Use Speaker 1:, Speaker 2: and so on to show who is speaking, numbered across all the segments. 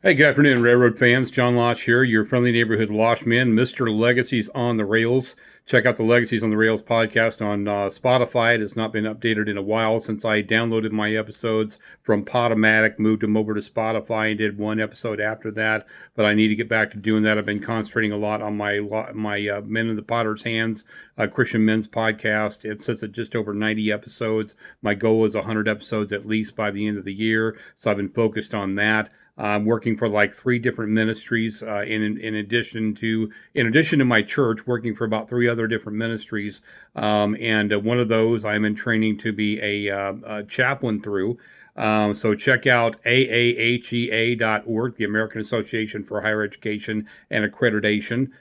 Speaker 1: Hey, good afternoon, Railroad fans. John Losh here, your friendly neighborhood Loshman, Mr. Legacies on the Rails. Check out the Legacies on the Rails podcast on Spotify. It has not been updated in a while since I downloaded my episodes from Podomatic, moved them over to Spotify, and did one episode after that. But I need to get back to doing that. I've been concentrating a lot on my Men in the Potter's Hands Christian Men's podcast. It sits at just over 90 episodes. My goal is 100 episodes at least by the end of the year. So I've been focused on that. I'm working for like three different ministries in addition to my church, working for about three other different ministries. And one of those I'm in training to be a chaplain through. So check out aahea.org, the American Association for Higher Education and Accreditation.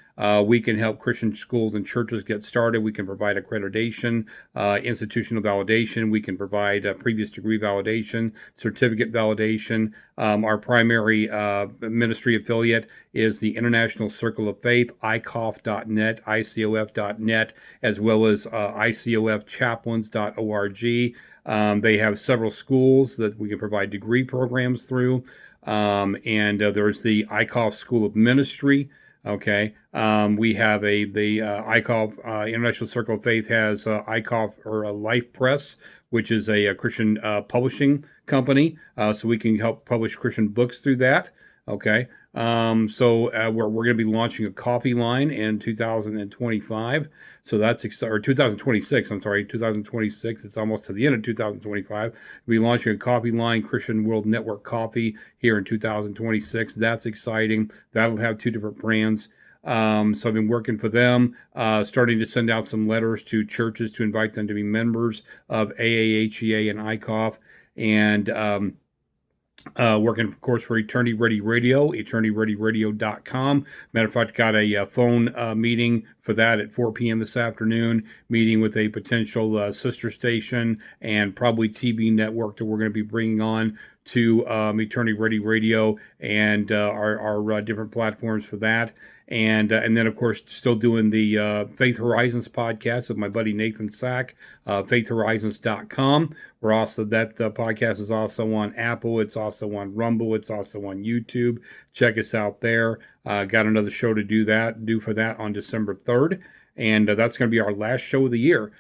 Speaker 1: We can help Christian schools and churches get started. We can provide accreditation, institutional validation. We can provide previous degree validation, certificate validation. Our primary ministry affiliate is the International Circle of Faith, icof.net, icof.net, as well as icofchaplains.org. They have several schools that we can provide degree programs through. And there's the ICOF School of Ministry. Okay. We have the ICOF, International Circle of Faith has ICOF or a Life Press, which is a Christian publishing company. So we can help publish Christian books through that. Okay. So we're going to be launching a coffee line in 2025. So that's or 2026. I'm sorry, 2026. It's almost to the end of 2025. We'll be launching a coffee line, Christian World Network Coffee, here in 2026. That's exciting. That'll have two different brands. So I've been working for them, starting to send out some letters to churches to invite them to be members of AAHEA and ICOF, and working, of course, for Eternity Ready Radio, eternityreadyradio.com. Matter of fact, got a phone meeting for that at 4 p.m. this afternoon, meeting with a potential sister station and probably TV network that we're going to be bringing on to Eternity Ready Radio and our different platforms for that. And then, of course, still doing the Faith Horizons podcast with my buddy Nathan Sack, faithhorizons.com. We're also, that podcast is also on Apple. It's also on Rumble. It's also on YouTube. Check us out there. Got another show to do for that on December 3rd. And that's going to be our last show of the year.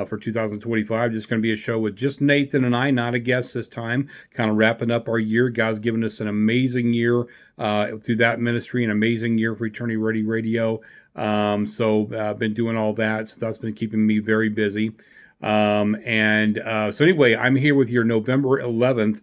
Speaker 1: For 2025. Just going to be a show with just Nathan and I, not a guest this time, kind of wrapping up our year. God's given us an amazing year through that ministry, an amazing year for Eternity Ready Radio. So I've been doing all that. So that's been keeping me very busy. So anyway, I'm here with your November 11th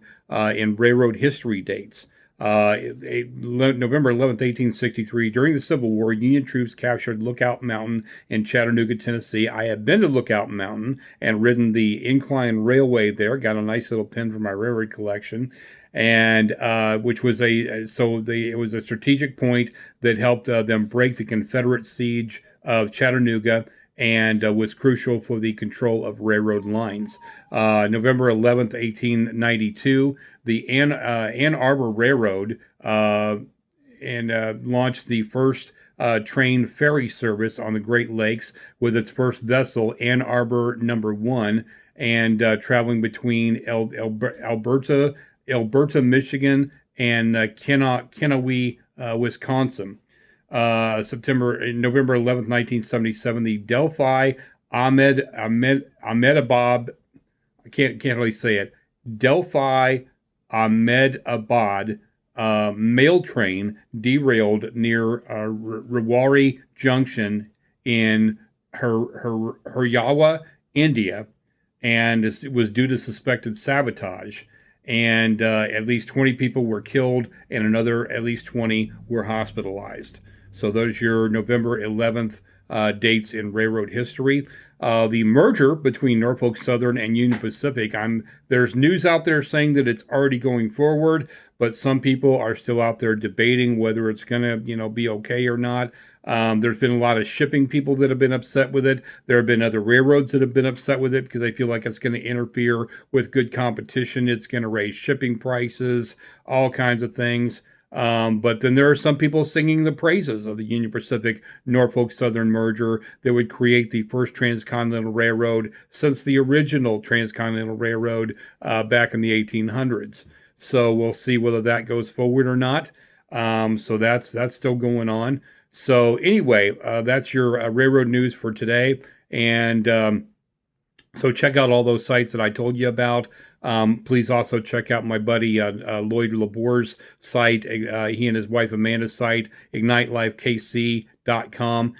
Speaker 1: in railroad history dates. November 11th, 1863, during the Civil War, Union troops captured Lookout Mountain in Chattanooga, Tennessee. I have been to Lookout Mountain and ridden the incline railway there. Got a nice little pin for my railroad collection, and which was it was a strategic point that helped them break the Confederate siege of Chattanooga, and was crucial for the control of railroad lines. November 11th, 1892, the Ann Arbor Railroad launched the first train ferry service on the Great Lakes with its first vessel, Ann Arbor Number 1, and traveling between Alberta, Michigan, and Kennewi, Wisconsin. November 11th, 1977, the Delphi Ahmedabad, I can't really say it, Delphi Ahmedabad mail train derailed near Rewari Junction in Haryawa, India, and it was due to suspected sabotage. And at least 20 people were killed, and another at least 20 were hospitalized. So those are your November 11th dates in railroad history. The merger between Norfolk Southern and Union Pacific, there's news out there saying that it's already going forward, but some people are still out there debating whether it's going to, be okay or not. There's been a lot of shipping people that have been upset with it. There have been other railroads that have been upset with it because they feel like it's going to interfere with good competition. It's going to raise shipping prices, all kinds of things. But then there are some people singing the praises of the Union Pacific Norfolk Southern merger that would create the first transcontinental railroad since the original transcontinental railroad back in the 1800s. So we'll see whether that goes forward or not. So that's still going on. So anyway, that's your railroad news for today. And so check out all those sites that I told you about. Please also check out my buddy Lloyd Lapore's site. He and his wife Amanda's site, ignitelifekc.com.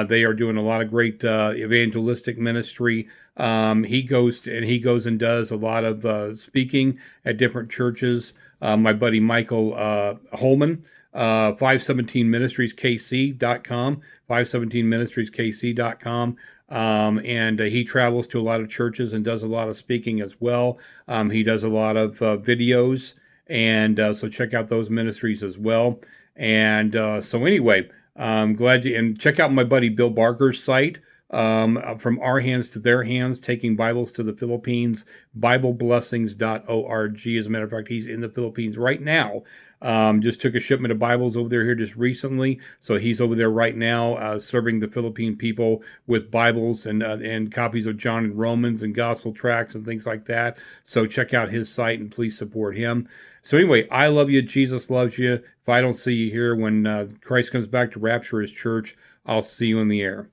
Speaker 1: They are doing a lot of great evangelistic ministry. He goes and does a lot of speaking at different churches. My buddy Michael Holman, 517ministrieskc.com, 517ministrieskc.com. And he travels to a lot of churches and does a lot of speaking as well. He does a lot of videos, and so check out those ministries as well. And so anyway, I'm glad you, and check out my buddy Bill Barker's site, From Our Hands to Their Hands, Taking Bibles to the Philippines, BibleBlessings.org. As a matter of fact, he's in the Philippines right now. Just took a shipment of Bibles over there here just recently. So he's over there right now serving the Philippine people with Bibles and copies of John and Romans and gospel tracts and things like that. So check out his site and please support him. So anyway, I love you. Jesus loves you. If I don't see you here when Christ comes back to rapture his church, I'll see you in the air.